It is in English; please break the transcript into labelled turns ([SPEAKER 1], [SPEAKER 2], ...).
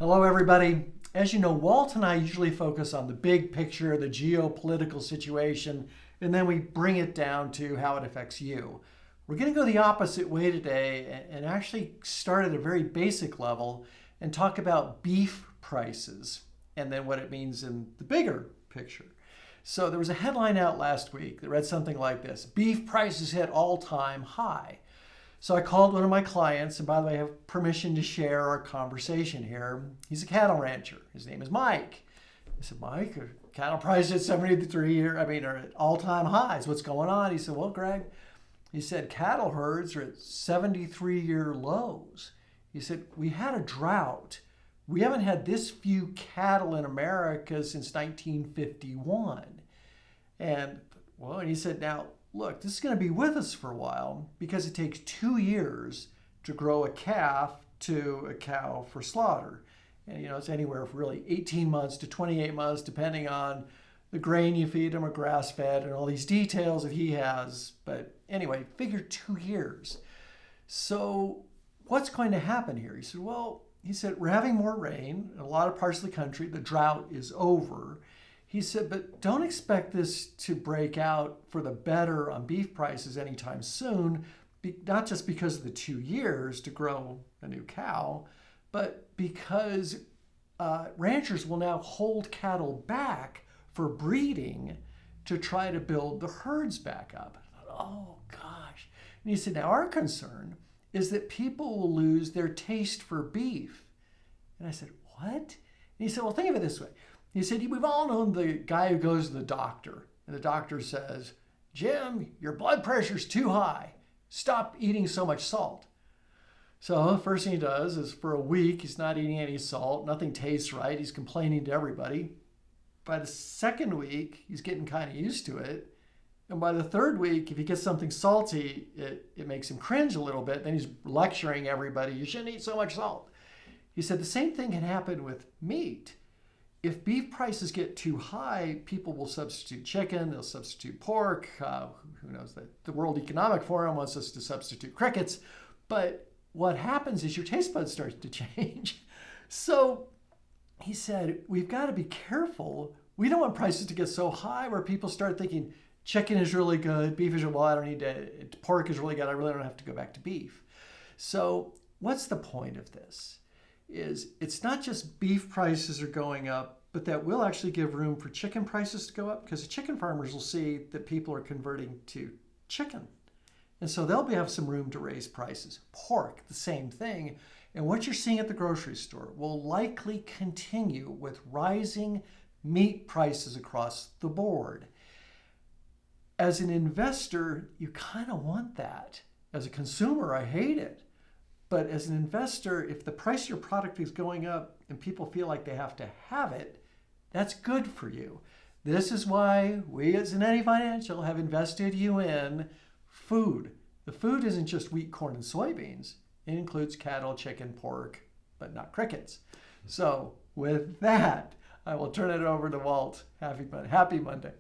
[SPEAKER 1] Hello, everybody. As you know, Walt and I usually focus on the big picture, the geopolitical situation, and then we bring it down to how it affects you. We're going to go the opposite way today and actually start at a very basic level and talk about beef prices and then what it means in the bigger picture. So there was a headline out last week that read something like this: beef prices hit all-time high. So I called one of my clients, and by the way, I have permission to share our conversation here. He's a cattle rancher. His name is Mike. I said, Mike, are cattle prices at 73 are at all-time highs. What's going on? He said, well, Greg, he said, cattle herds are at 73-year lows. He said, we had a drought. We haven't had this few cattle in America since 1951. And he said, now, look, this is going to be with us for a while because it takes 2 years to grow a calf to a cow for slaughter. And, it's anywhere from really 18 months to 28 months, depending on the grain you feed them or grass-fed and all these details that he has. But anyway, figure 2 years. So what's going to happen here? He said, we're having more rain in a lot of parts of the country. The drought is over. He said, but don't expect this to break out for the better on beef prices anytime soon, not just because of the 2 years to grow a new cow, but because ranchers will now hold cattle back for breeding to try to build the herds back up. I thought, oh gosh. And he said, now our concern is that people will lose their taste for beef. And I said, what? And he said, well, think of it this way. He said, we've all known the guy who goes to the doctor, and the doctor says, Jim, your blood pressure's too high. Stop eating so much salt. So the first thing he does is for a week, he's not eating any salt. Nothing tastes right. He's complaining to everybody. By the second week, he's getting kind of used to it. And by the third week, if he gets something salty, it makes him cringe a little bit. Then he's lecturing everybody, you shouldn't eat so much salt. He said the same thing can happen with meat. If beef prices get too high, people will substitute chicken, they'll substitute pork. Who knows? The World Economic Forum wants us to substitute crickets. But what happens is your taste buds start to change. So he said, we've got to be careful. We don't want prices to get so high where people start thinking, chicken is really good, beef is, I don't need to, pork is really good, I really don't have to go back to beef. So what's the point of this? It's not just beef prices are going up, but that will actually give room for chicken prices to go up because the chicken farmers will see that people are converting to chicken. And so they'll have some room to raise prices. Pork, the same thing. And what you're seeing at the grocery store will likely continue with rising meat prices across the board. As an investor, you kind of want that. As a consumer, I hate it. But as an investor, if the price of your product is going up and people feel like they have to have it, that's good for you. This is why we at Zanetti Financial have invested you in food. The food isn't just wheat, corn, and soybeans. It includes cattle, chicken, pork, but not crickets. So with that, I will turn it over to Walt. Happy Monday.